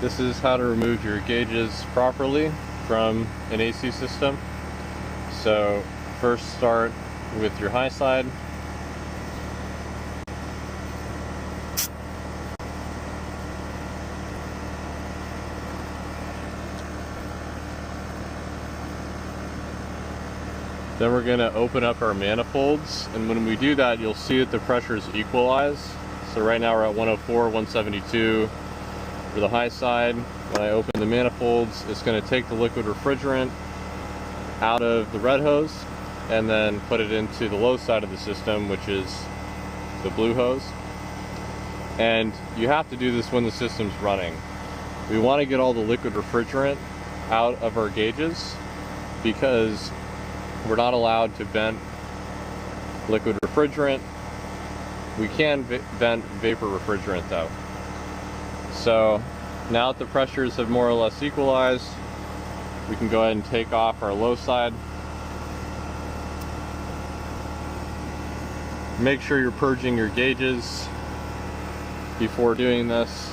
This is how to remove your gauges properly from an AC system. So first start with your high side. Then we're going to open up our manifolds, and when we do that you'll see that the pressures equalize. So right now we're at 104, 172 for the high side. When I open the manifolds, it's going to take the liquid refrigerant out of the red hose and then put it into the low side of the system, which is the blue hose. And you have to do this when the system's running. We want to get all the liquid refrigerant out of our gauges because we're not allowed to vent liquid refrigerant. We can vent vapor refrigerant though. So now that the pressures have more or less equalized, we can go ahead and take off our low side. Make sure you're purging your gauges before doing this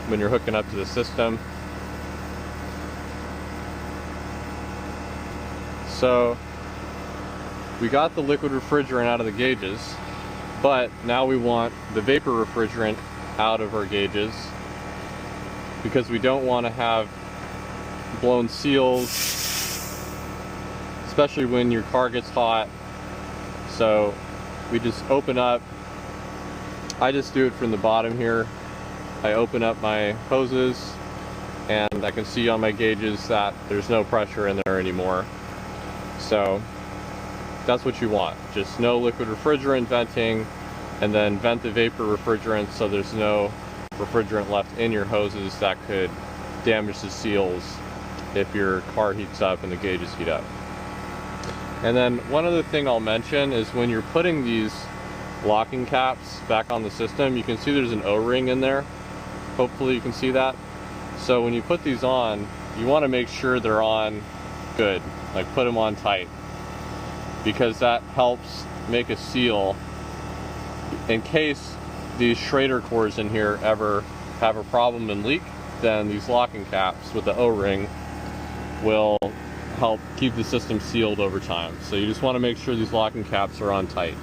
when you're hooking up to the system. So we got the liquid refrigerant out of the gauges, but now we want the vapor refrigerant out of our gauges because we don't want to have blown seals, especially when your car gets hot. So we just open up. I just do it from the bottom here. I open up my hoses and I can see on my gauges that there's no pressure in there anymore. So that's what you want, just no liquid refrigerant venting, and then vent the vapor refrigerant so there's no refrigerant left in your hoses that could damage the seals if your car heats up and the gauges heat up. And then one other thing I'll mention is when you're putting these locking caps back on the system, you can see there's an O-ring in there. Hopefully you can see that. So when you put these on, you want to make sure they're on good, like put them on tight, because that helps make a seal in case these Schrader cores in here ever have a problem and leak. Then these locking caps with the O-ring will help keep the system sealed over time. So you just want to make sure these locking caps are on tight.